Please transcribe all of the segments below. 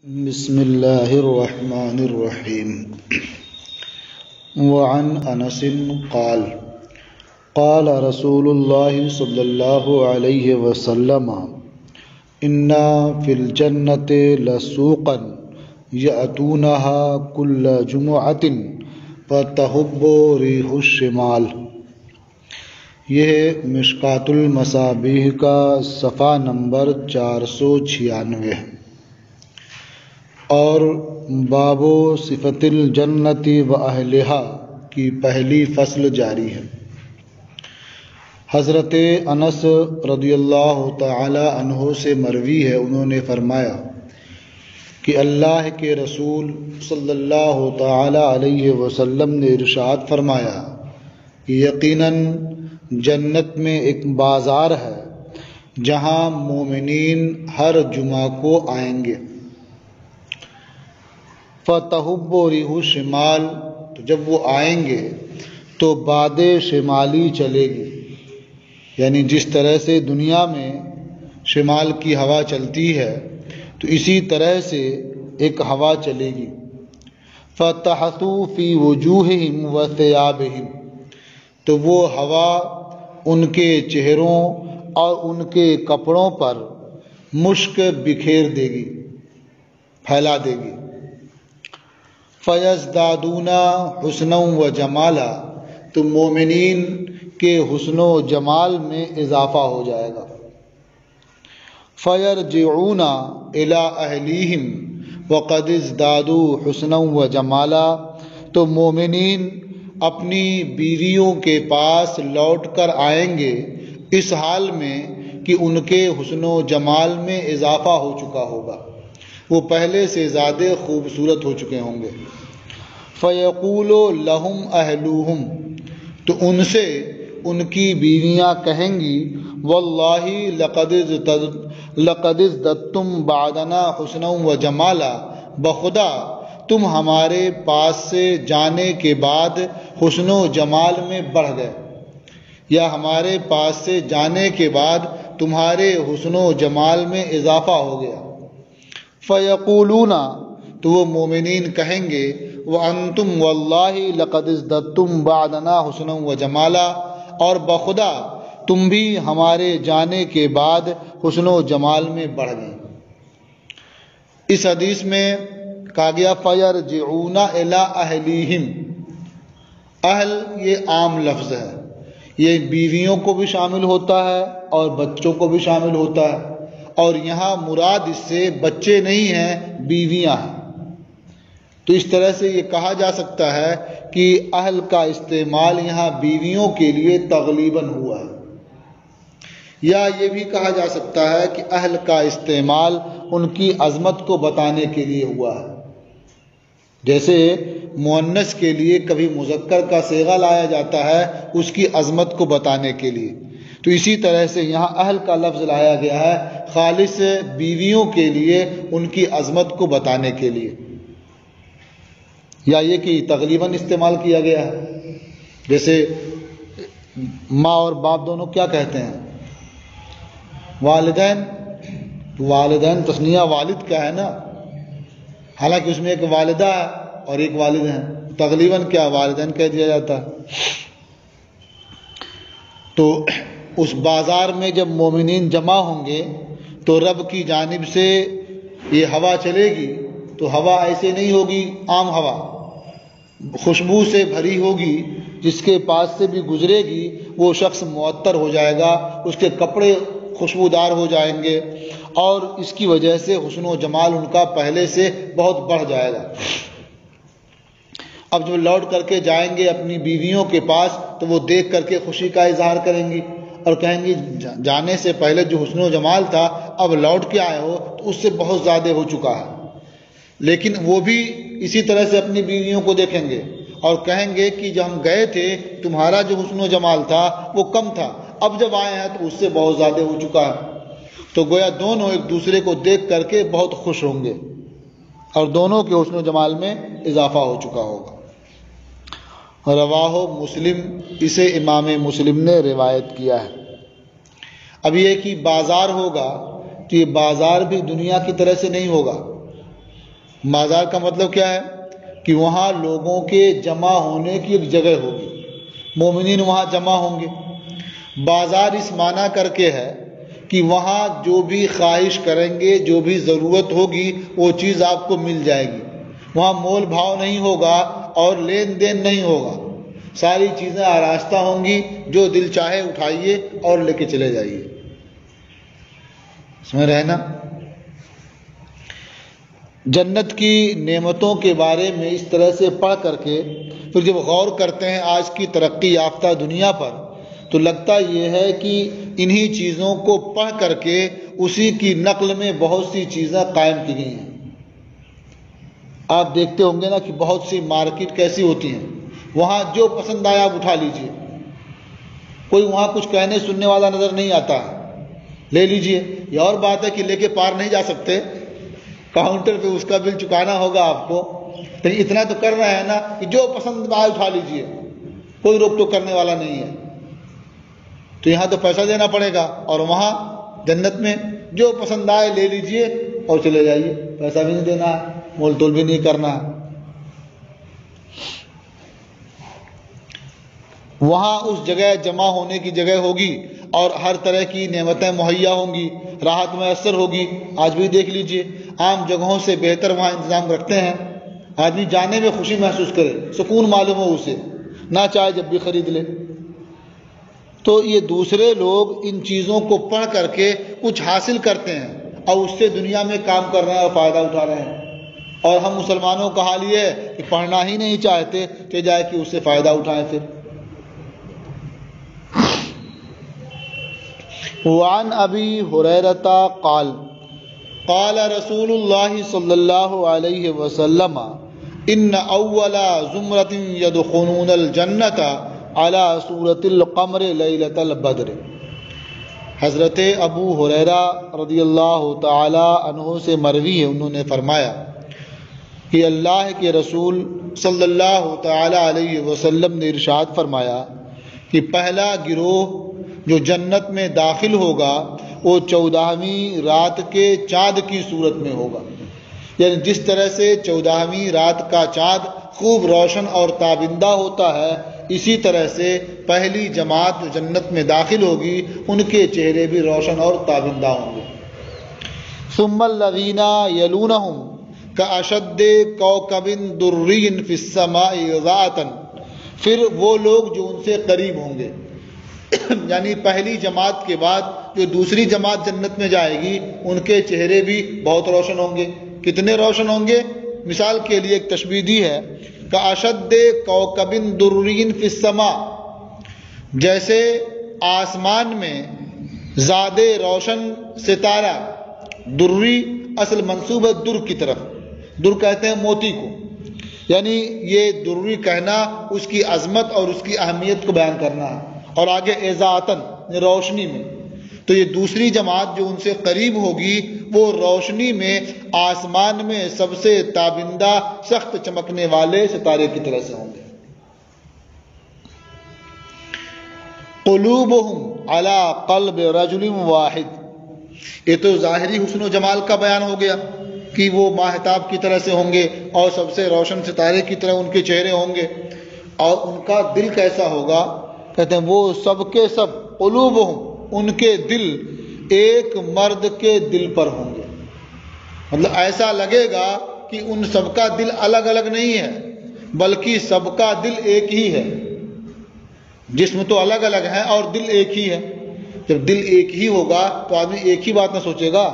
بسم اللہ الرحمن الرحیم وعن انس قال قال رسول اللہ صلی اللہ علیہ وسلم ان فی الجنة لسوقا یأتونها کل جمعۃ فتہب ریح الشمال۔ یہ مشکات المصابیح کا صفحہ نمبر 496 ہے اور باب صفت الجنت وأہلہا کی پہلی فصل جاری ہے۔ حضرت انس رضی اللہ تعالی عنہ سے مروی ہے، انہوں نے فرمایا کہ اللہ کے رسول صلی اللہ تعالی علیہ وسلم نے ارشاد فرمایا کہ یقیناً جنت میں ایک بازار ہے جہاں مومنین ہر جمعہ کو آئیں گے۔ فتحب ریح الشمال، تو جب وہ آئیں گے تو باد شمالی چلے گی، یعنی جس طرح سے دنیا میں شمال کی ہوا چلتی ہے تو اسی طرح سے ایک ہوا چلے گی۔ فتحثوا فی وجوہہم وثیابہم، تو وہ ہوا ان کے چہروں اور ان کے کپڑوں پر مشک بکھیر دے گی، پھیلا دے گی۔ فَيَزْدَادُونَ حُسْنًا وَجَمَالًا، تو مومنین کے حسن و جمال میں اضافہ ہو جائے گا۔ فَيَرْجِعُونَ إِلَىٰ أَهْلِهِمْ وَقَدِ ازْدَادُوا حُسْنًا وَجَمَالًا، تو مومنین اپنی بیویوں کے پاس لوٹ کر آئیں گے اس حال میں کہ ان کے حسن و جمال میں اضافہ ہو چکا ہوگا، وہ پہلے سے زیادہ خوبصورت ہو چکے ہوں گے۔ فَيَقُولُ لَهُمْ أَهْلُهُمْ، تو ان سے ان کی بیویاں کہیں گی وَاللَّهِ لَقَدِ ازْدَدتُّمْ بَعْدَنَا حُسْنًا وَجَمَالًا، بخدا تم ہمارے پاس سے جانے کے بعد حسن و جمال میں بڑھ گئے، یا ہمارے پاس سے جانے کے بعد تمہارے حسن و جمال میں اضافہ ہو گیا۔ فَيَقُولُونَ، تو وہ مومنین کہیں گے وَأَنْتُمْ وَاللَّهِ لَقَدْ ازْدَدتُّمْ بَعْدَنَا حُسْنًا وَجَمَالًا، اور بخدا تم بھی ہمارے جانے کے بعد حسن و جمال میں بڑھ گئے۔ اس حدیث میں کہا گیا فَيَرْجِعُونَ إِلَىٰ أَهْلِهِمْ، اہل یہ عام لفظ ہے، یہ بیویوں کو بھی شامل ہوتا ہے اور بچوں کو بھی شامل ہوتا ہے، اور یہاں مراد اس سے بچے نہیں ہیں، بیویاں ہیں۔ تو اس طرح سے یہ کہا جا سکتا ہے کہ اہل کا استعمال یہاں بیویوں کے لیے تغلیباً ہوا ہے، یا یہ بھی کہا جا سکتا ہے کہ اہل کا استعمال ان کی عظمت کو بتانے کے لیے ہوا ہے، جیسے مؤنث کے لیے کبھی مذکر کا صیغہ لایا جاتا ہے اس کی عظمت کو بتانے کے لیے، تو اسی طرح سے یہاں اہل کا لفظ لایا گیا ہے خالص بیویوں کے لیے ان کی عظمت کو بتانے کے لیے، یا یہ کہ تقریباً استعمال کیا گیا ہے۔ جیسے ماں اور باپ دونوں کیا کہتے ہیں؟ والدین، والدین تثنیہ والد کا ہے نا، حالانکہ اس میں ایک والدہ ہے اور ایک والد ہیں، تقریباً کیا والدین کہہ دیا جاتا ہے۔ تو اس بازار میں جب مومنین جمع ہوں گے تو رب کی جانب سے یہ ہوا چلے گی، تو ہوا ایسے نہیں ہوگی عام ہوا، خوشبو سے بھری ہوگی، جس کے پاس سے بھی گزرے گی وہ شخص معطر ہو جائے گا، اس کے کپڑے خوشبودار ہو جائیں گے، اور اس کی وجہ سے حسن و جمال ان کا پہلے سے بہت بڑھ جائے گا۔ اب جو لوٹ کر کے جائیں گے اپنی بیویوں کے پاس تو وہ دیکھ کر کے خوشی کا اظہار کریں گی اور کہیں گی جانے سے پہلے جو حسن و جمال تھا اب لوٹ کے آئے ہو تو اس سے بہت زیادہ ہو چکا ہے۔ لیکن وہ بھی اسی طرح سے اپنی بیویوں کو دیکھیں گے اور کہیں گے کہ جب ہم گئے تھے تمہارا جو حسن و جمال تھا وہ کم تھا، اب جب آئے ہیں تو اس سے بہت زیادہ ہو چکا ہے۔ تو گویا دونوں ایک دوسرے کو دیکھ کر کے بہت خوش ہوں گے اور دونوں کے حسن و جمال میں اضافہ ہو چکا ہوگا۔ رواہ مسلم، اسے امام مسلم نے روایت کیا ہے۔ اب یہ کہ بازار ہوگا تو یہ بازار بھی دنیا کی طرح سے نہیں ہوگا، بازار کا مطلب کیا ہے کہ وہاں لوگوں کے جمع ہونے کی ایک جگہ ہوگی، مومنین وہاں جمع ہوں گے۔ بازار اس معنی کر کے ہے کہ وہاں جو بھی خواہش کریں گے، جو بھی ضرورت ہوگی وہ چیز آپ کو مل جائے گی۔ وہاں مول بھاؤ نہیں ہوگا اور لین دین نہیں ہوگا، ساری چیزیں آراستہ ہوں گی، جو دل چاہے اٹھائیے اور لے کے چلے جائیے۔ سمجھ رہے نا؟ جنت کی نعمتوں کے بارے میں اس طرح سے پڑھ کر کے پھر جب غور کرتے ہیں آج کی ترقی یافتہ دنیا پر، تو لگتا یہ ہے کہ انہی چیزوں کو پڑھ کر کے اسی کی نقل میں بہت سی چیزیں قائم کی گئی ہیں۔ آپ دیکھتے ہوں گے نا کہ بہت سی مارکیٹ کیسی ہوتی ہیں، وہاں جو پسند آیا آپ اٹھا لیجئے، کوئی وہاں کچھ کہنے سننے والا نظر نہیں آتا ہے، لے لیجئے۔ یہ اور بات ہے کہ لے کے پار نہیں جا سکتے، کاؤنٹر پہ اس کا بل چکانا ہوگا آپ کو، لیکن اتنا تو کر رہے ہیں نا کہ جو پسند آئے اٹھا لیجئے، کوئی روک ٹوک کرنے والا نہیں ہے۔ تو یہاں تو پیسہ دینا پڑے گا، اور وہاں جنت میں جو پسند آئے لے لیجئے اور چلے جائیے، پیسہ بھی نہیں دینا ہے، مول تول بھی نہیں کرنا ہے۔ وہاں اس جگہ جمع ہونے کی جگہ ہوگی اور ہر طرح کی نعمتیں مہیا ہوں گی، راحت میسر ہوگی۔ آج بھی دیکھ لیجئے، عام جگہوں سے بہتر وہاں انتظام رکھتے ہیں، آدمی جانے میں خوشی محسوس کرے، سکون معلوم ہو اسے، نہ چاہے جب بھی خرید لے۔ تو یہ دوسرے لوگ ان چیزوں کو پڑھ کر کے کچھ حاصل کرتے ہیں اور اس سے دنیا میں کام کر رہے ہیں اور فائدہ اٹھا رہے ہیں، اور ہم مسلمانوں کا حال یہ ہے کہ پڑھنا ہی نہیں چاہتے کہ جائے کہ اس سے فائدہ اٹھائیں۔ پھر وعن ابی ہریرہ قال قال رسول اللہ صلی اللہ علیہ وسلم ان اول زمرۃ يدخلون الجنۃ علی صورت القمر لیلۃ البدر۔ حضرت ابو ہریرہ رضی اللہ تعالی عنہ سے مروی ہے، انہوں نے فرمایا کہ اللہ کے رسول صلی اللہ تعالی علیہ وسلم نے ارشاد فرمایا کہ پہلا گروہ جو جنت میں داخل ہوگا وہ 14ویں رات کے چاند کی صورت میں ہوگا، یعنی جس طرح سے 14ویں رات کا چاند خوب روشن اور تابندہ ہوتا ہے، اسی طرح سے پہلی جماعت جو جنت میں داخل ہوگی ان کے چہرے بھی روشن اور تابندہ ہوں گے۔ ثم الذین یلونہم کاشد کوکب دری فی السماء اضاءۃ، پھر وہ لوگ جو ان سے قریب ہوں گے، یعنی پہلی جماعت کے بعد جو دوسری جماعت جنت میں جائے گی ان کے چہرے بھی بہت روشن ہوں گے۔ کتنے روشن ہوں گے؟ مثال کے لیے ایک تشبیہ دی ہے کہ اشد کوکب دری فی السماء، جیسے آسمان میں زیادہ روشن ستارہ، دری اصل منسوب ہے در کی طرف، در کہتے ہیں موتی کو، یعنی یہ دری کہنا اس کی عظمت اور اس کی اہمیت کو بیان کرنا ہے، اور آگے اضاءتن روشنی میں۔ تو یہ دوسری جماعت جو ان سے قریب ہوگی وہ روشنی میں آسمان میں سب سے تابندہ سخت چمکنے والے ستارے کی طرح سے ہوں گے۔ قلوبہم علی قلب رجل واحد، یہ تو ظاہری حسن و جمال کا بیان ہو گیا کہ وہ ماہتاب کی طرح سے ہوں گے اور سب سے روشن ستارے کی طرح ان کے چہرے ہوں گے، اور ان کا دل کیسا ہوگا؟ کہتے ہیں وہ سب کے سب قلوبہم، ان کے دل ایک مرد کے دل پر ہوں گے، مطلب ایسا لگے گا کہ ان سب کا دل الگ الگ نہیں ہے بلکہ سب کا دل ایک ہی ہے۔ جسم تو الگ الگ ہے اور دل ایک ہی ہے۔ جب دل ایک ہی ہوگا تو آدمی ایک ہی بات نہ سوچے گا،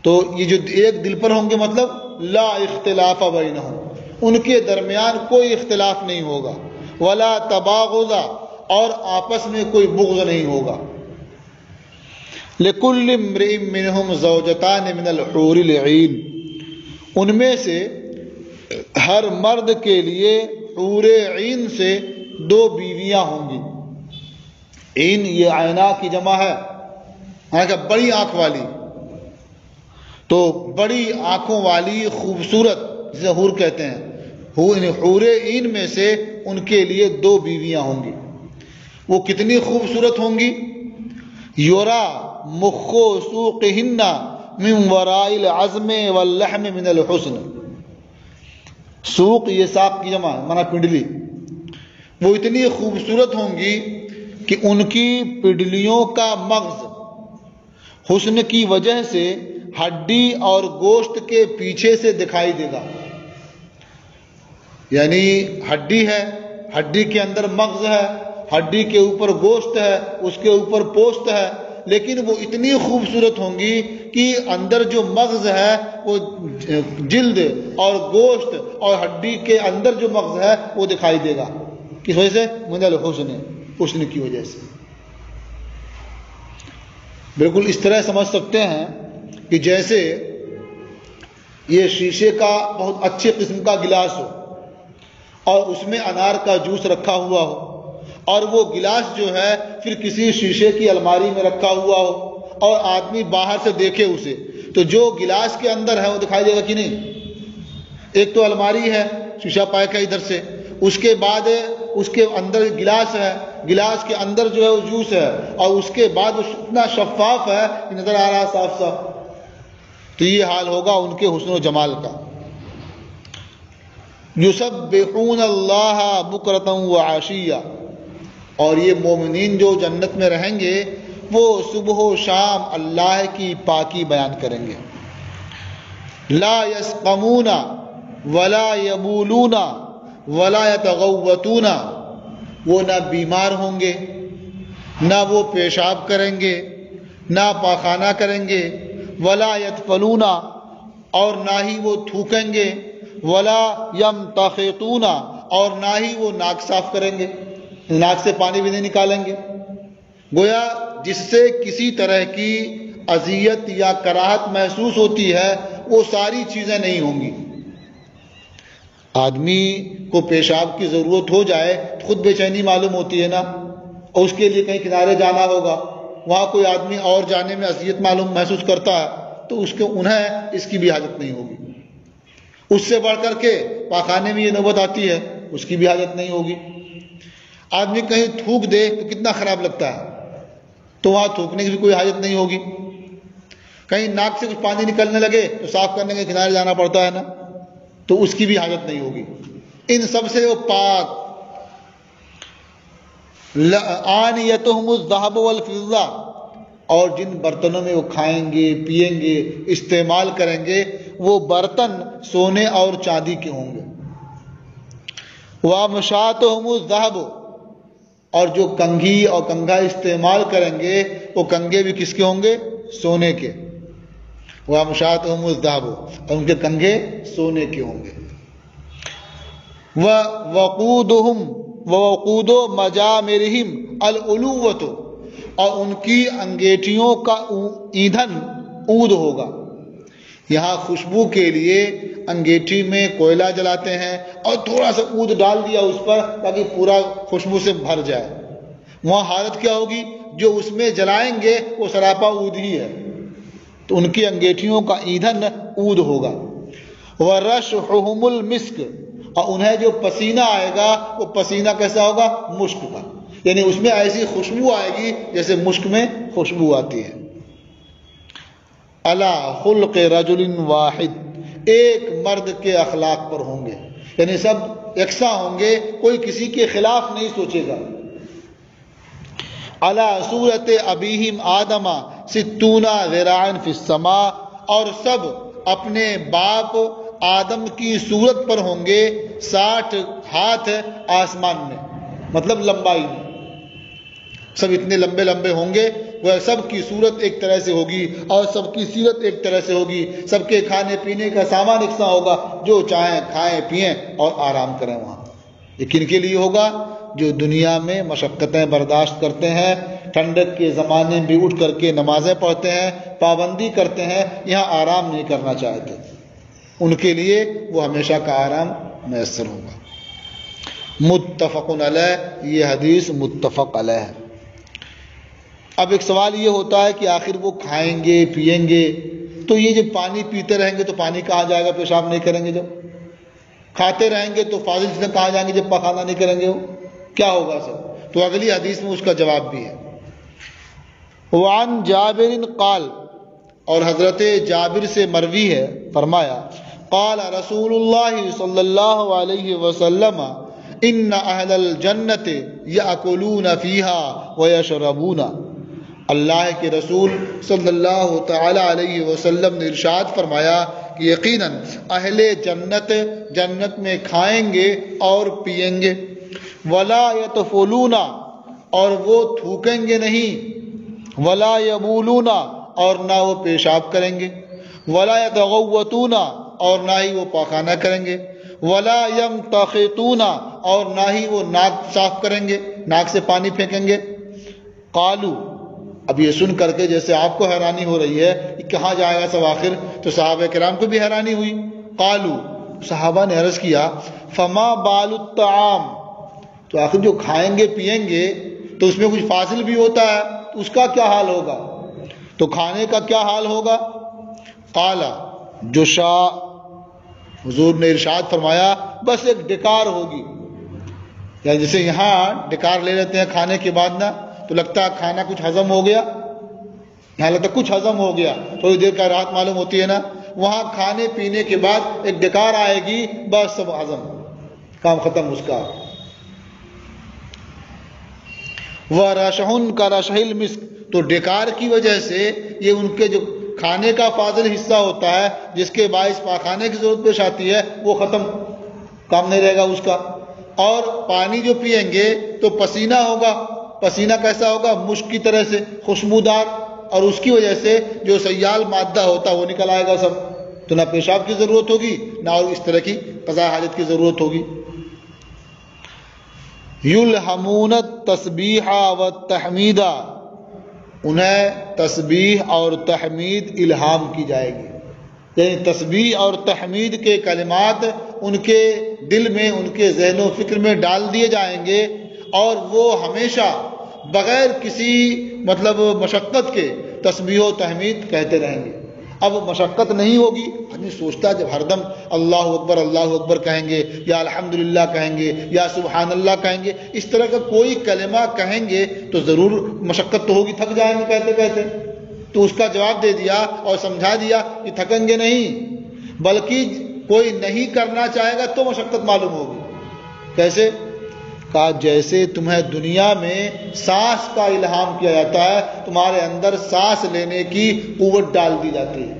تو یہ جو ایک دل پر ہوں گے مطلب لا اختلاف بینہم، ان کے درمیان کوئی اختلاف نہیں ہوگا، ولا تباغض، اور آپس میں کوئی بغض نہیں ہوگا۔ لکل امرئ منہم زوجتان من الحور العین، ان میں سے ہر مرد کے لیے حور عین سے 2 بیویاں ہوں گی۔ عین یہ عینا کی جمع ہے، بڑی آنکھ والی، تو بڑی آنکھوں والی خوبصورت جسے حور کہتے ہیں، حور عین میں سے ان کے لیے 2 بیویاں ہوں گی۔ وہ کتنی خوبصورت ہوں گی؟ یورا مخ سوقہن من وراء العظم واللحم من الحسن. سوق یہ ساق کی جمع مانا پنڈلی، وہ اتنی خوبصورت ہوں گی کہ ان کی پنڈلیوں کا مغز حسن کی وجہ سے ہڈی اور گوشت کے پیچھے سے دکھائی دے گا. یعنی ہڈی ہے، ہڈی کے اندر مغز ہے، ہڈی کے اوپر گوشت ہے، اس کے اوپر پوست ہے، لیکن وہ اتنی خوبصورت ہوں گی کہ اندر جو مغز ہے وہ جلد اور گوشت اور ہڈی کے اندر جو مغز ہے وہ دکھائی دے گا. کس وجہ سے؟ من الحسن، حسن کی وجہ سے. بالکل اس طرح سمجھ سکتے ہیں کہ جیسے یہ شیشے کا بہت اچھے قسم کا گلاس ہو اور اس میں انار کا جوس رکھا ہوا ہو، اور وہ گلاس جو ہے پھر کسی شیشے کی الماری میں رکھا ہوا ہو اور آدمی باہر سے دیکھے اسے، تو جو گلاس کے اندر ہے وہ دکھائی دے گا کہ نہیں؟ ایک تو الماری ہے، شیشہ پیک ہے ادھر سے، اس کے بعد اس کے اندر گلاس ہے، گلاس کے اندر جو ہے وہ جوس ہے، اور اس کے بعد وہ اتنا شفاف ہے کہ نظر آ رہا ہے صاف صاف. تو یہ حال ہوگا ان کے حسن و جمال کا. یسبحون اللہ بکرۃ وعشیہ، اور یہ مومنین جو جنت میں رہیں گے وہ صبح و شام اللہ کی پاکی بیان کریں گے. لا یسقمون ولا یبولون ولا یتغوطون، وہ نہ بیمار ہوں گے، نہ وہ پیشاب کریں گے، نہ پاخانہ کریں گے، ولا یتفلون، اور نہ ہی وہ تھوکیں گے، ولا یمتخطون، اور نہ ہی وہ ناک صاف کریں گے، ناک سے پانی بھی نہیں نکالیں گے. گویا جس سے کسی طرح کی اذیت یا کراہت محسوس ہوتی ہے وہ ساری چیزیں نہیں ہوں گی. آدمی کو پیشاب کی ضرورت ہو جائے تو خود بے چینی معلوم ہوتی ہے نا، اور اس کے لیے کہیں کنارے جانا ہوگا، وہاں کوئی آدمی اور جانے میں اذیت معلوم محسوس کرتا ہے تو انہیں اس کی بھی حاجت نہیں ہوگی. اس سے بڑھ کر کے پاخانے میں یہ نوبت آتی ہے، اس کی بھی حاجت نہیں ہوگی. آدمی کہیں تھوک دے تو کتنا خراب لگتا ہے، تو وہاں تھوکنے کی بھی کوئی حاجت نہیں ہوگی. کہیں ناک سے کچھ پانی نکلنے لگے تو صاف کرنے کے کنارے جانا پڑتا ہے نا، تو اس کی بھی حاجت نہیں ہوگی. ان سب سے وہ پاک. آنیتہم الذھب والفضہ، اور جن برتنوں میں وہ کھائیں گے، پیئیں گے، استعمال کریں گے، وہ برتن سونے اور چاندی کے ہوں گے. وَمَشَاتُهُمُ الذَّهَبُ، اور جو کنگھی اور کنگھا استعمال کریں گے وہ کنگھے بھی کس کے ہوں گے؟ سونے کے. وَمَشَاتُهُمُ الذَّهَبُ، اور ان کے کنگھے سونے کے ہوں گے. وَوَقُودُ مَجَامِرِهِمْ الْعُلُوَّةُ، اور ان کی انگیٹھیوں کا ایندھن عود ہوگا. یہاں خوشبو کے لیے انگیٹھی میں کوئلہ جلاتے ہیں اور تھوڑا سا عود ڈال دیا اس پر تاکہ پورا خوشبو سے بھر جائے. وہاں حالت کیا ہوگی؟ جو اس میں جلائیں گے وہ سراپا عود ہی ہے. تو ان کی انگیٹھیوں کا ایندھن عود ہوگا. وَرَشْحُهُمُ الْمِسْكِ، اور انہیں جو پسینہ آئے گا وہ پسینہ کیسا ہوگا؟ مشک کا. یعنی اس میں ایسی خوشبو آئے گی جیسے مشک میں خوشبو آتی ہے. علی خلق رجل واحد، ایک مرد کے اخلاق پر ہوں گے، یعنی سب یکساں ہوں گے، کوئی کسی کے خلاف نہیں سوچے گا. علی صورت ابیہم آدم 60 ذراعا فی السماء، اور سب اپنے باپ آدم کی صورت پر ہوں گے 60 ہاتھ آسمان میں، مطلب لمبائی میں. سب اتنے لمبے لمبے ہوں گے، وہ سب کی صورت ایک طرح سے ہوگی اور سب کی سیرت ایک طرح سے ہوگی. سب کے کھانے پینے کا سامان یکساں ہوگا، جو چاہیں کھائیں پئیں اور آرام کریں. وہاں یہ کن کے لیے ہوگا؟ جو دنیا میں مشقتیں برداشت کرتے ہیں، ٹھنڈک کے زمانے بھی اٹھ کر کے نمازیں پڑھتے ہیں، پابندی کرتے ہیں، یہاں آرام نہیں کرنا چاہتے، ان کے لیے وہ ہمیشہ کا آرام میسر ہوگا. متفق علیہ، یہ حدیث متفق علیہ ہے. اب ایک سوال یہ ہوتا ہے کہ آخر وہ کھائیں گے پیئیں گے تو یہ جب پانی پیتے رہیں گے تو پانی کہاں جائے گا؟ پیشاب نہیں کریں گے. جب کھاتے رہیں گے تو فاضل چیزیں کہاں جائیں گے جب پاخانہ نہیں کریں گے؟ وہ کیا ہوگا سب؟ تو اگلی حدیث میں اس کا جواب بھی ہے. وعن جابر قال، اور حضرت جابر سے مروی ہے، فرمایا قال رسول اللہ صلی اللہ علیہ وسلم ان اہل الجنت یاکلون فیہا ویشربون۔ اللہ کے رسول صلی اللہ تعالی علیہ وسلم نے ارشاد فرمایا کہ یقیناً اہل جنت جنت میں کھائیں گے اور پئیں گے، ولا یتفلون اور وہ تھوکیں گے نہیں، ولا یبولون اور نہ وہ پیشاب کریں گے، ولا یتغوطون اور نہ ہی وہ پاخانہ کریں گے، ولا یمتخطون اور نہ ہی وہ ناک صاف کریں گے، ناک سے پانی پھینکیں گے۔ قالو، اب یہ سن کر کے جیسے آپ کو حیرانی ہو رہی ہے کہ کہاں جائے گا سب آخر، تو صحابہ کرام کو بھی حیرانی ہوئی۔ قالو، صحابہ نے عرض کیا فما بال الطعام، تو آخر جو کھائیں گے پئیں گے تو اس میں کچھ فاصل بھی ہوتا ہے، تو اس کا کیا حال ہوگا، تو کھانے کا کیا حال ہوگا؟ قالا، جو حضور نے ارشاد فرمایا بس ایک ڈکار ہوگی، یعنی جیسے یہاں ڈکار لے لیتے ہیں کھانے کے بعد نا، تو لگتا ہے کھانا کچھ ہضم ہو گیا، یہاں لگتا ہے کچھ ہضم ہو گیا، تھوڑی دیر کا راحت معلوم ہوتی ہے نا، وہاں کھانے پینے کے بعد ایک ڈکار آئے گی، بس سب ہضم، کام ختم اس کا۔ وَرَشْحٌ كَرَشْحِ الْمِسْكِ، تو ڈکار کی وجہ سے یہ ان کے جو کھانے کا فاضل حصہ ہوتا ہے جس کے باعث پاخانے کی ضرورت پیش آتی ہے وہ ختم، کام نہیں رہے گا اس کا۔ اور پانی جو پئیں گے تو پسینہ ہوگا، پسینہ کیسا ہوگا؟ مشک کی طرح سے خوشبودار، اور اس کی وجہ سے جو سیال مادہ ہوتا ہے وہ نکل آئے گا سب، تو نہ پیشاب کی ضرورت ہوگی نہ اور اس طرح کی قضاء حاجت کی ضرورت ہوگی۔ یلہمون التسبیح والتحمید، انہیں تسبیح اور تحمید الہام کی جائے گی، یعنی تسبیح اور تحمید کے کلمات ان کے دل میں، ان کے ذہن و فکر میں ڈال دیے جائیں گے، اور وہ ہمیشہ بغیر کسی مشقت کے تسبیح و تحمید کہتے رہیں گے۔ اب مشقت نہیں ہوگی، آدمی سوچتا ہے جب ہر دم اللہ اکبر کہیں گے، یا الحمدللہ کہیں گے، یا سبحان اللہ کہیں گے، اس طرح کا کوئی کلمہ کہیں گے تو ضرور مشقت تو ہوگی، تھک جائیں گے کہتے کہتے۔ تو اس کا جواب دے دیا اور سمجھا دیا کہ تھکیں گے نہیں، بلکہ کوئی نہیں کرنا چاہے گا تو مشقت معلوم ہوگی۔ کیسے؟ کہا جیسے تمہیں دنیا میں سانس کا الہام کیا جاتا ہے، تمہارے اندر سانس لینے کی قوت ڈال دی جاتی ہے،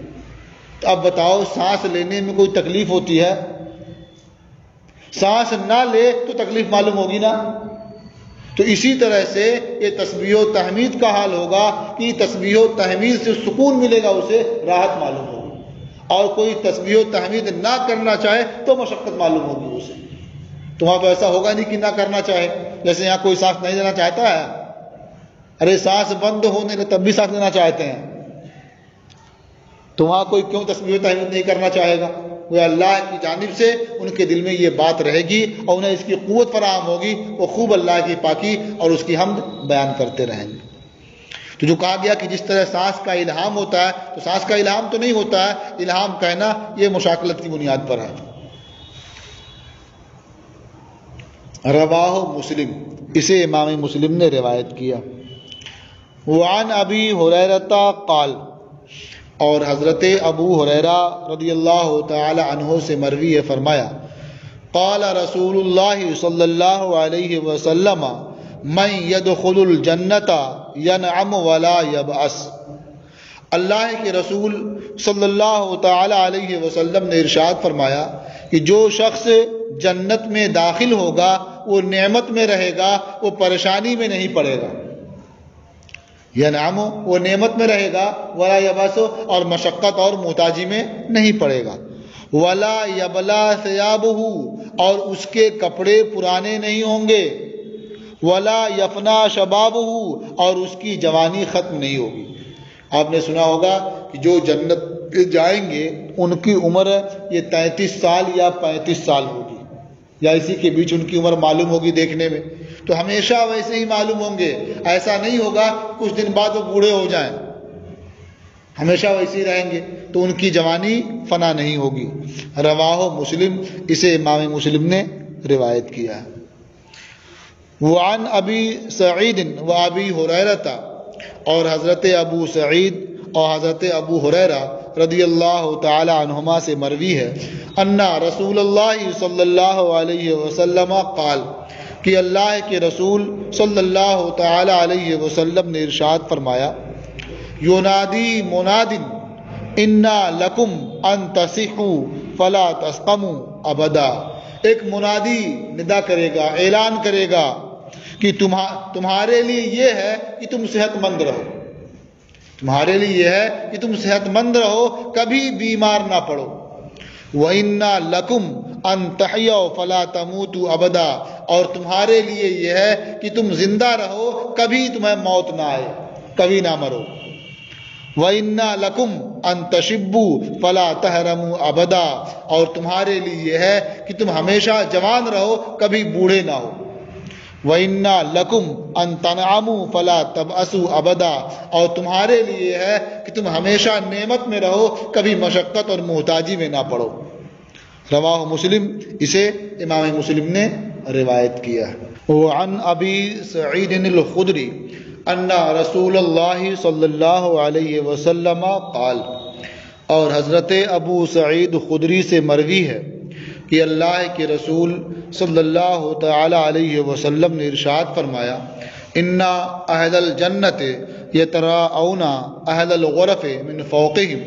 تو اب بتاؤ سانس لینے میں کوئی تکلیف ہوتی ہے؟ سانس نہ لے تو تکلیف معلوم ہوگی نا۔ تو اسی طرح سے یہ تسبیح و تحمید کا حال ہوگا کہ تسبیح و تحمید سے سکون ملے گا، اسے راحت معلوم ہوگی، اور کوئی تسبیح و تحمید نہ کرنا چاہے تو مشقت معلوم ہوگی اسے۔ تو وہاں تو ایسا ہوگا نہیں کہ نہ کرنا چاہے، جیسے یہاں کوئی سانس نہیں لینا چاہتا ہے، ارے سانس بند ہونے لگے تب بھی سانس لینا چاہتے ہیں، تو وہاں کوئی کیوں تسبیح و تحمید نہیں کرنا چاہے گا؟ وہ اللہ کی جانب سے ان کے دل میں یہ بات رہے گی اور انہیں اس کی قوت فراہم ہوگی، وہ خوب اللہ کی پاکی اور اس کی حمد بیان کرتے رہیں گے۔ تو جو کہا گیا کہ جس طرح سانس کا الہام ہوتا ہے، تو سانس کا الہام تو نہیں ہوتا ہے، الہام کہنا یہ مشاکلت کی بنیاد پر ہے۔ رواہ مسلم، اسے امام مسلم نے روایت کیا۔ وعن ابی ہریرہ قال، اور حضرت ابو ہریرہ رضی اللہ تعالی عنہ سے مروی ہے، فرمایا قال رسول اللہ صلی اللہ علیہ وسلم من يدخل الجنۃ ینعم ولا یبعث، اللہ کے رسول صلی اللہ تعالی علیہ وسلم نے ارشاد فرمایا کہ جو شخص جنت میں داخل ہوگا وہ نعمت میں رہے گا، وہ پریشانی میں نہیں پڑے گا۔ ینعم، وہ نعمت میں رہے گا، ولا یبعث، اور مشقت اور محتاجی میں نہیں پڑے گا۔ ولا یبلا ثیابہ، اور اس کے کپڑے پرانے نہیں ہوں گے۔ ولا یفنا شبابہ، اور اس کی جوانی ختم نہیں ہوگی۔ آپ نے سنا ہوگا کہ جو جنت پہ جائیں گے ان کی عمر یہ 33 سال یا 35 سال ہوگی، یا اسی کے بیچ ان کی عمر معلوم ہوگی دیکھنے میں، تو ہمیشہ ویسے ہی معلوم ہوں گے، ایسا نہیں ہوگا کچھ دن بعد وہ بوڑھے ہو جائیں، ہمیشہ ویسے ہی رہیں گے، تو ان کی جوانی فنا نہیں ہوگی۔ رواہ مسلم، اسے امام مسلم نے روایت کیا ہے۔ وعن ابی سعید و ابی ہریرہ، اور حضرت ابو سعید اور حضرت ابو ہریرہ رضی اللہ تعالی عنہما سے مروی ہے ان رسول اللہ صلی اللہ علیہ وسلم قال کہ اللہ کے رسول صلی اللہ تعالی علیہ وسلم نے ارشاد فرمایا یونادی مناد انا لکم ان تصحوا فلا تسقموا ابدا، ایک منادی ندا کرے گا، اعلان کرے گا کہ تمہارے لیے یہ ہے کہ تم صحت مند رہو، تمہارے لیے یہ ہے کہ تم صحت مند رہو، کبھی بیمار نہ پڑو۔ وَإِنَّا لَكُمْ أَن تَحْيَوْا فَلَا تَمُوتُوا أَبَدًا، اور تمہارے لیے یہ ہے کہ تم زندہ رہو، کبھی تمہیں موت نہ آئے، کبھی نہ مرو۔ وَإِنَّا لَكُمْ أَن تَشِبُّوا فَلَا تَحْرَمُوا أَبَدًا، اور تمہارے لیے یہ ہے کہ تم ہمیشہ جوان رہو، کبھی بوڑھے نہ ہو۔ وَإِنَّا لَكُمْ أَن تَنْعَمُوا فَلَا تَبْأَسُوا أَبَدًا، اور تمہارے لیے ہے کہ تم ہمیشہ نعمت میں رہو، کبھی مشقت اور محتاجی میں نہ پڑو۔ رواہ مسلم، اسے امام مسلم نے روایت کیا ہے۔ وعن ابی سعید الخدری ان رسول اللہ صلی اللہ علیہ وسلم قال، اور حضرت ابو سعید خدری سے مروی ہے کہ اللہ کے رسول صلی اللہ تعالی علیہ وسلم نے ارشاد فرمایا ان اہل الجنت یتراءون اہل الغرف من فوقہم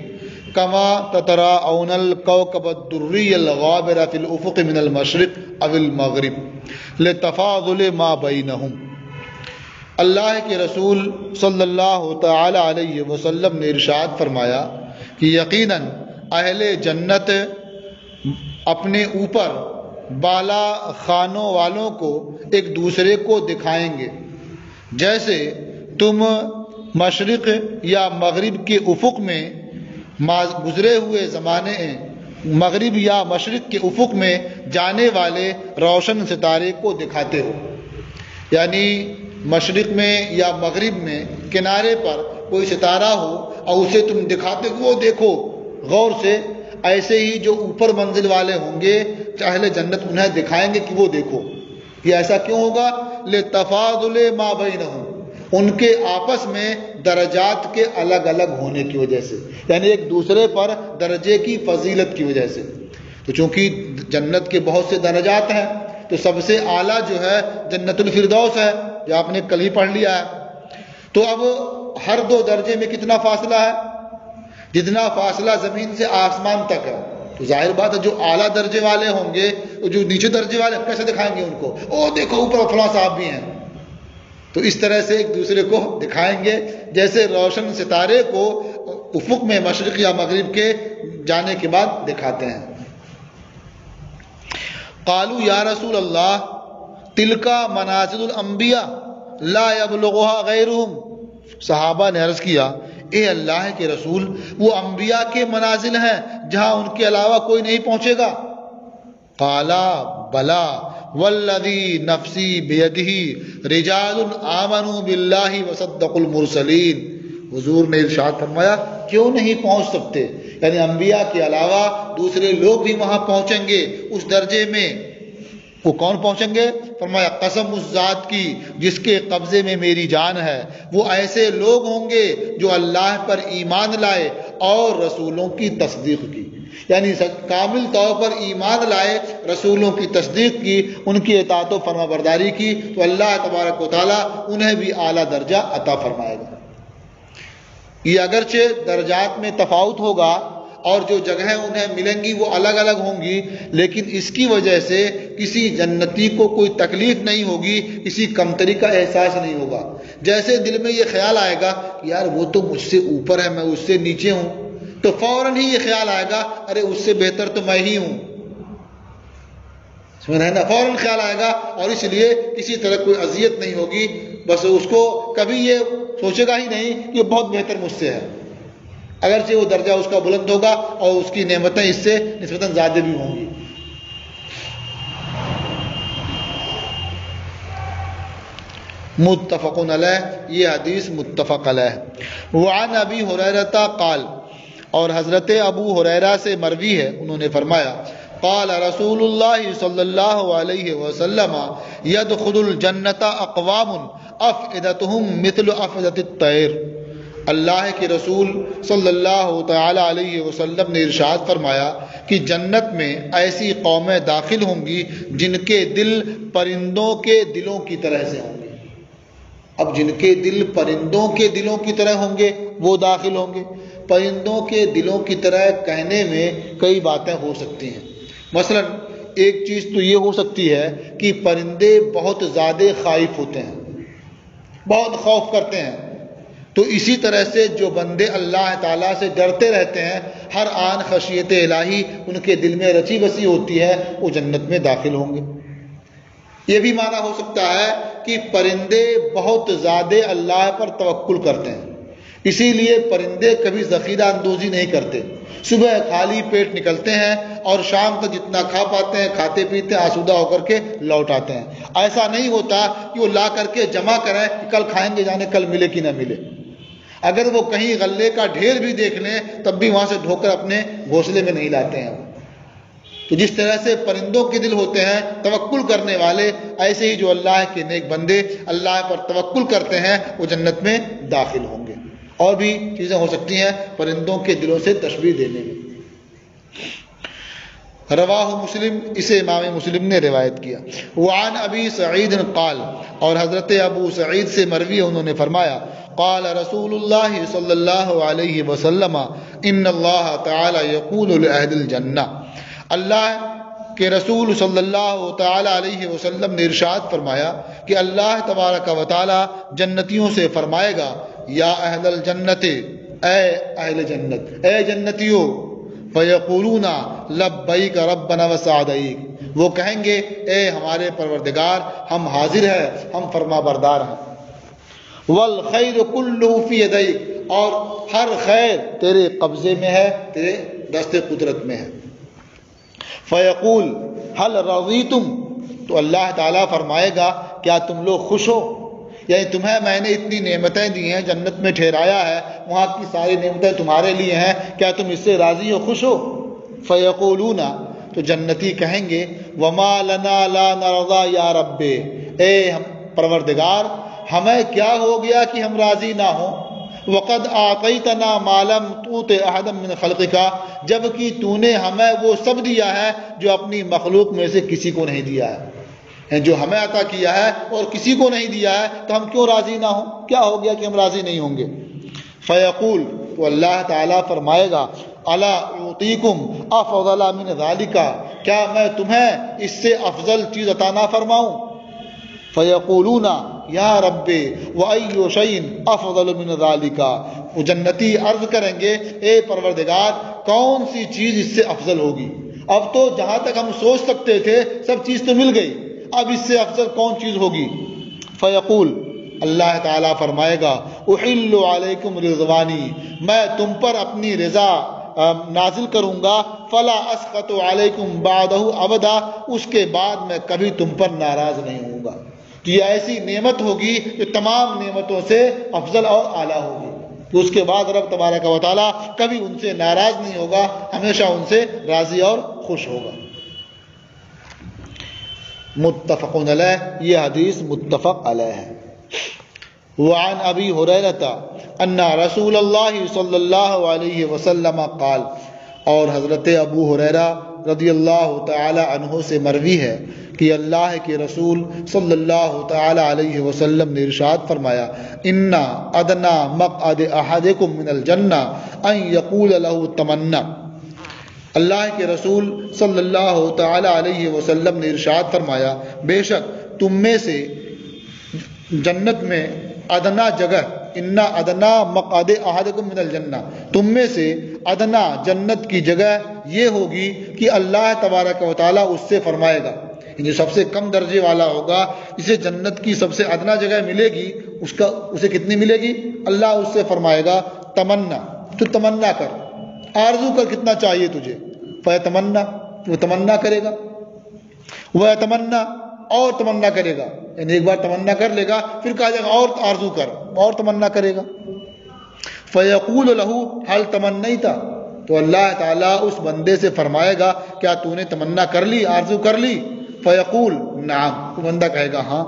کما تتراءون الکوكب الدری الغابر فی الافق من المشرق او المغرب لتفاضل ما بینہم۔ اللہ کے رسول صلی اللہ تعالی علیہ وسلم نے ارشاد فرمایا کہ یقیناً اہل جنت اپنے اوپر بالا خانوں والوں کو ایک دوسرے کو دکھائیں گے، جیسے تم مشرق یا مغرب کے افق میں گزرے ہوئے زمانے مغرب یا مشرق کے افق میں جانے والے روشن ستارے کو دکھاتے ہو۔ یعنی مشرق میں یا مغرب میں کنارے پر کوئی ستارہ ہو اور اسے تم دکھاتے ہو، وہ دیکھو غور سے، ایسے ہی جو اوپر منزل والے ہوں گے اہل جنت انہیں دکھائیں گے کہ وہ دیکھو۔ یہ ایسا کیوں ہوگا؟ لتفاضل ما بینہم، ان کے آپس میں درجات کے الگ الگ ہونے کی وجہ سے، یعنی ایک دوسرے پر درجے کی فضیلت کی وجہ سے۔ تو چونکہ جنت کے بہت سے درجات ہیں، تو سب سے اعلیٰ جو ہے جنت الفردوس ہے، جو آپ نے کل ہی پڑھ لیا ہے۔ تو اب ہر دو درجے میں کتنا فاصلہ ہے؟ جتنا فاصلہ زمین سے آسمان تک ہے۔ تو ظاہر بات ہے جو اعلیٰ درجے والے ہوں گے، جو نیچے درجے والے کیسے دکھائیں گے ان کو؟ او دیکھو اوپر فلاں صاحب بھی ہیں۔ تو اس طرح سے ایک دوسرے کو دکھائیں گے، جیسے روشن ستارے کو افق میں مشرق یا مغرب کے جانے کے بعد دکھاتے ہیں۔ قالوا یا رسول اللہ تلکا منازل الانبیاء لا یبلغها غیرہم، صحابہ نے عرض کیا اے اللہ کے رسول، وہ انبیاء کے منازل ہیں جہاں ان کے علاوہ کوئی نہیں پہنچے گا۔ قالا بلا والذی نفسی بیدہ رجال آمنوا باللہ وصدقوا المرسلین، حضور نے ارشاد فرمایا کیوں نہیں پہنچ سکتے؟ یعنی انبیاء کے علاوہ دوسرے لوگ بھی وہاں پہنچیں گے اس درجے میں۔ وہ کون پہنچیں گے؟ فرمایا قسم اس ذات کی جس کے قبضے میں میری جان ہے، وہ ایسے لوگ ہوں گے جو اللہ پر ایمان لائے اور رسولوں کی تصدیق کی، یعنی کامل طور پر ایمان لائے، رسولوں کی تصدیق کی، ان کی اطاعت و فرما برداری کی، تو اللہ تبارک و تعالیٰ انہیں بھی اعلیٰ درجہ عطا فرمائے گا۔ یہ اگرچہ درجات میں تفاوت ہوگا اور جو جگہیں انہیں ملیں گی وہ الگ الگ ہوں گی، لیکن اس کی وجہ سے کسی جنتی کو کوئی تکلیف نہیں ہوگی، کسی کمتری کا احساس نہیں ہوگا۔ جیسے دل میں یہ خیال آئے گا کہ یار وہ تو مجھ سے اوپر ہے، میں اس سے نیچے ہوں، تو فوراً ہی یہ خیال آئے گا ارے اس سے بہتر تو میں ہی ہوں، سمجھ رہے ہیں نا؟ فوراً خیال آئے گا، اور اس لیے کسی طرح کوئی اذیت نہیں ہوگی، بس اس کو کبھی یہ سوچے گا ہی نہیں کہ یہ بہت بہتر مجھ سے ہے، اگرچہ وہ درجہ اس کا بلند ہوگا اور اس کی نعمتیں اس سے نسبتاً زیادہ بھی ہوں گی۔ متفق علیہ، یہ حدیث متفق علیہ۔ وعن ابی ہریرہ قال، اور حضرت ابو ہریرہ سے مروی ہے، انہوں نے فرمایا قال رسول اللہ صلی اللہ علیہ وسلم يدخل الجنة اقوام افئدتهم مثل افئدة الطير، اللہ کے رسول صلی اللہ تعالی علیہ وسلم نے ارشاد فرمایا کہ جنت میں ایسی قومیں داخل ہوں گی جن کے دل پرندوں کے دلوں کی طرح سے ہوں گے۔ اب جن کے دل پرندوں کے دلوں کی طرح ہوں گے وہ داخل ہوں گے۔ پرندوں کے دلوں کی طرح کہنے میں کئی باتیں ہو سکتی ہیں۔ مثلا ایک چیز تو یہ ہو سکتی ہے کہ پرندے بہت زیادہ خائف ہوتے ہیں، بہت خوف کرتے ہیں، تو اسی طرح سے جو بندے اللہ تعالیٰ سے ڈرتے رہتے ہیں، ہر آن خشیت الہی ان کے دل میں رچی بسی ہوتی ہے، وہ جنت میں داخل ہوں گے۔ یہ بھی معنی ہو سکتا ہے کہ پرندے بہت زیادہ اللہ پر توکل کرتے ہیں، اسی لیے پرندے کبھی ذخیرہ اندوزی نہیں کرتے، صبح خالی پیٹ نکلتے ہیں اور شام تک جتنا کھا پاتے ہیں کھاتے پیتے آسودہ ہو کر کے لوٹ آتے ہیں۔ ایسا نہیں ہوتا کہ وہ لا کر کے جمع کریں کہ کل کھائیں گے، جانے کل ملے کہ نہ ملے۔ اگر وہ کہیں غلے کا ڈھیر بھی دیکھ لیں تب بھی وہاں سے ڈھو کر اپنے گھونسلے میں نہیں لاتے ہیں۔ تو جس طرح سے پرندوں کے دل ہوتے ہیں توکل کرنے والے، ایسے ہی جو اللہ کے نیک بندے اللہ پر توکل کرتے ہیں وہ جنت میں داخل ہوں گے۔ اور بھی چیزیں ہو سکتی ہیں پرندوں کے دلوں سے تشبیہ دینے میں۔ رواہ مسلم، اسے امام مسلم نے روایت کیا۔ وعن ابی سعید قال، اور حضرت ابو سعید سے مروی ہے، انہوں نے فرمایا قال رسول اللہ صلی اللہ علیہ وسلم ان اللہ تعالی یقول لأہل الجنہ، اللہ کے رسول صلی اللہ تعالی علیہ وسلم نے ارشاد فرمایا کہ اللہ تبارک و تعالی جنتیوں سے فرمائے گا یا اہل الجنت، اے اہل جنت، اے جنتیوں، فیقولون لبیک ربنا وسعدیک، وہ کہیں گے اے ہمارے پروردگار ہم حاضر ہیں، ہم فرما بردار ہیں، والخیر کلہ فی یدیک، اور ہر خیر تیرے قبضے میں ہے، تیرے دست قدرت میں ہے۔ فیقول هل رضیتم، تو اللہ تعالیٰ فرمائے گا کیا تم لوگ خوش ہو؟ یعنی تمہیں میں نے اتنی نعمتیں دی ہیں، جنت میں ٹھہرایا ہے، وہاں کی ساری نعمتیں تمہارے لیے ہیں، کیا تم اس سے راضی ہو، خوش ہو؟ فیقولون، تو جنتی کہیں گے وما لنا لا نرضى یا رب، اے پروردگار ہمیں کیا ہو گیا کہ ہم راضی نہ ہوں، وقد آتیتنا ما لم تؤت احدا من خلقک، جبکہ تو نے ہمیں وہ سب دیا ہے جو اپنی مخلوق میں سے کسی کو نہیں دیا ہے، جو ہمیں عطا کیا ہے اور کسی کو نہیں دیا ہے، تو ہم کیوں راضی نہ ہوں؟ کیا ہو گیا کہ ہم راضی نہیں ہوں گے؟ فیقول، تو اللہ تعالیٰ فرمائے گا الا اعطیکم افضل من ذلک، کیا میں تمہیں اس سے افضل چیز عطا نہ فرماؤں؟ فیقولون یا رب وای شیء افضل من ذلک، وہ جنتی عرض کریں گے اے پروردگار کون سی چیز اس سے افضل ہوگی؟ اب تو جہاں تک ہم سوچ سکتے تھے سب چیز تو مل گئی، اب اس سے افضل کون چیز ہوگی؟ فیقول، اللہ تعالیٰ فرمائے گا احل علیکم رضوانی، میں تم پر اپنی رضا نازل کروں گا، فلا اسخط علیکم بعدہ ابدا، اس کے بعد میں کبھی تم پر ناراض نہیں ہوں گا۔ تو یہ ایسی نعمت ہوگی جو تمام نعمتوں سے افضل اور اعلیٰ ہوگی، تو اس کے بعد رب تبارک و تعالیٰ کبھی ان سے ناراض نہیں ہوگا، ہمیشہ ان سے راضی اور خوش ہوگا۔ متفق علیہ، یہ حدیث متفق علیہ ہے۔ وعن ابی ہریرہ ان رسول اللہ صلی اللہ علیہ وسلم قال، اور حضرت ابو ہریرہ رضی اللہ تعالی عنہ سے مروی ہے کہ اللہ کے رسول صلی اللہ تعالی علیہ وسلم نے ارشاد فرمایا ان ادنا مقعد احدکم من الجنہ ان یقول له تمنا، اللہ کے رسول صلی اللہ تعالی علیہ وسلم نے ارشاد فرمایا بے شک تم میں سے جنت میں ادنا جگہ، ان ادنا مقعد احدکم من الجنہ، تم میں سے ادنا جنت کی جگہ یہ ہوگی کہ اللہ تبارک و تعالیٰ اس سے فرمائے گا، جو سب سے کم درجے والا ہوگا اسے جنت کی سب سے ادنا جگہ ملے گی، اسے کتنی ملے گی؟ اللہ اس سے فرمائے گا تمنا، تو تمنا کر، آرزو کر کتنا چاہیے تجھے، فیتمنا، وہ تمنا کرے گا، وہ تمنا اور تمنا کرے گا، یعنی ایک بار تمنا کر لے گا پھر کہا جائے گا اور آرزو کر، اور تمنا کرے گا۔ فیقول له هل تمنیت، تو اللہ تعالیٰ اس بندے سے فرمائے گا کیا تو نے تمنا کر لی، آرزو کر لی؟ فیقول نعم، وہ بندہ کہے گا ہاں۔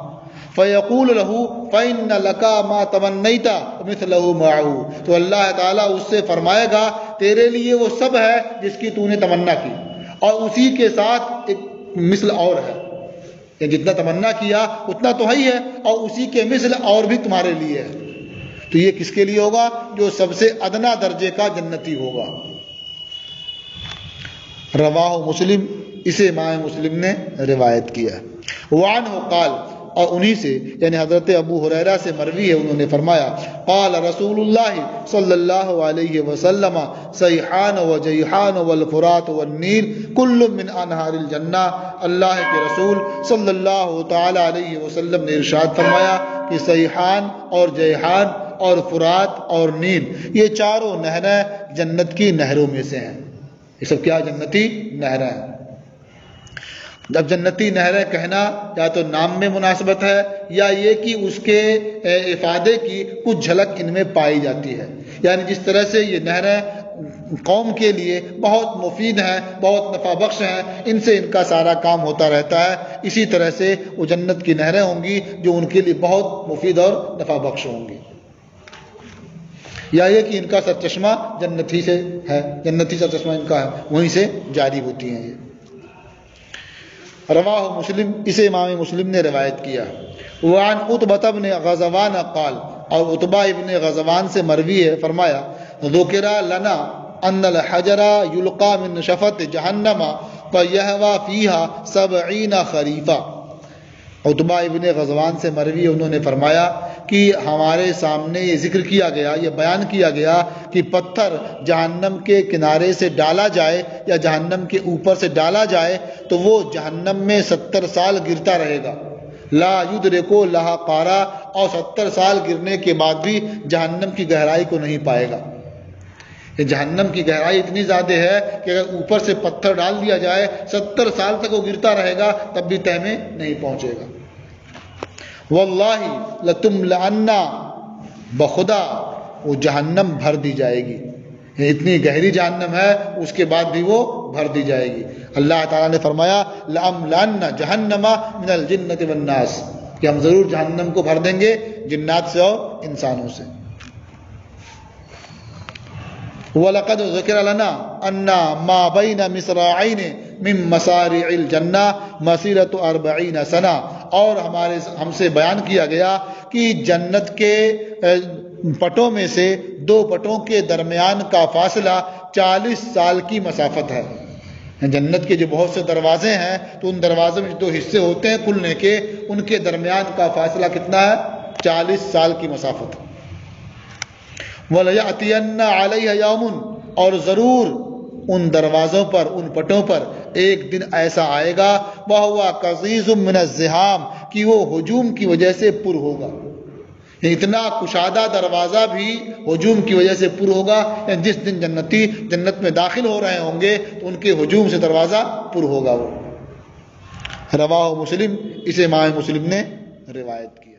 فیقول لہ فإن لک ما تمنیت مثلہ معہ، تو اللہ تعالیٰ اس سے فرمائے گا تیرے لیے وہ سب ہے جس کی تو نے تمنا کی، اور اسی کے ساتھ ایک مثل اور ہے، کہ جتنا تمنا کیا اتنا تو ہے ہی ہے، اور اسی کے مثل اور بھی تمہارے لیے ہے۔ تو یہ کس کے لیے ہوگا؟ جو سب سے ادنا درجے کا جنتی ہوگا۔ رواہ مسلم، اسے امام مسلم نے روایت کیا۔ وعنہ قال، اور انہی سے یعنی حضرت ابو ہریرہ سے مروی ہے، انہوں نے فرمایا قال رسول اللہ صلی اللہ علیہ وسلم سیحان و جیحان والفرات والنیل کل من انہار الجنہ، اللہ کے رسول صلی اللہ تعالی علیہ وسلم نے ارشاد فرمایا کہ سیحان اور جیحان اور فرات اور نیل، یہ چاروں نہریں جنت کی نہروں میں سے ہیں۔ یہ سب کیا؟ جنتی نہریں ہیں۔ اب جنتی نہریں کہنا یا تو نام میں مناسبت ہے، یا یہ کہ اس کے افادے کی کچھ جھلک ان میں پائی جاتی ہے، یعنی جس طرح سے یہ نہریں قوم کے لیے بہت مفید ہیں، بہت نفع بخش ہیں، ان سے ان کا سارا کام ہوتا رہتا ہے، اسی طرح سے وہ جنت کی نہریں ہوں گی جو ان کے لیے بہت مفید اور نفع بخش ہوں گی، یا یہ کہ ان کا سرچشمہ جنت ہی سے ہے، جنتی سرچشمہ ان کا ہے، وہیں سے جاری ہوتی ہیں یہ۔ رواہ مسلم، اسے امام مسلم نے روایت کیا۔ وعن عتبہ بن غزوان قال، اور عتبہ ابن غزوان سے مروی ہے، فرمایا ذکر لنا ان الحجر یلقى من شفت جہنم فیہوی فیہا 70 خریفا۔ عتبہ ابن غزوان سے مروی، انہوں نے فرمایا کہ ہمارے سامنے یہ ذکر کیا گیا، یہ بیان کیا گیا کہ پتھر جہنم کے کنارے سے ڈالا جائے یا جہنم کے اوپر سے ڈالا جائے تو وہ جہنم میں 70 سال گرتا رہے گا، لا یدرکو لہا قارا، اور 70 سال گرنے کے بعد بھی جہنم کی گہرائی کو نہیں پائے گا۔ یہ جہنم کی گہرائی اتنی زیادہ ہے کہ اگر اوپر سے پتھر ڈال دیا جائے 70 سال تک وہ گرتا رہے گا تب بھی تہ میں نہیں پہنچے گا۔ واللہ لتملأن، بخدا وہ جہنم بھر دی جائے گی، اتنی گہری جہنم ہے، اس کے بعد بھی وہ بھر دی جائے گی۔ اللہ تعالیٰ نے فرمایا لأملأن جہنم من الجنة والناس، کہ ہم ضرور جہنم کو بھر دیں گے جنات سے اور انسانوں سے۔ وَلَقَدْ ذُكِرَ لَنَا أَنَّ مَا بَيْنَ مِصْرَاعَيْنِ مِن مَصَارِعِ الْجَنَّةِ مَسِيرَةُ 40 سنہ، اور ہم سے بیان کیا گیا کہ جنت کے پٹوں میں سے 2 پٹوں کے درمیان کا فاصلہ 40 سال کی مسافت ہے۔ جنت کے جو بہت سے دروازے ہیں تو ان دروازوں میں 2 حصے ہوتے ہیں کھلنے کے، ان کے درمیان کا فاصلہ کتنا ہے؟ 40 سال کی مسافت۔ وَلَيَأْتِيَنَّ عَلَيْهَ يَوْمٌ، اور ضرور ان دروازوں پر، ان پٹوں پر ایک دن ایسا آئے گا وَهُوَ قَضِيزٌ مِّنَ الزِّحَامِ، کہ وہ ہجوم کی وجہ سے پر ہوگا، اتنا کشادہ دروازہ بھی ہجوم کی وجہ سے پر ہوگا، جس دن جنتی جنت میں داخل ہو رہے ہوں گے تو ان کے ہجوم سے دروازہ پر ہوگا وہ۔ رواہ مسلم، اسے امام مسلم نے روایت کی۔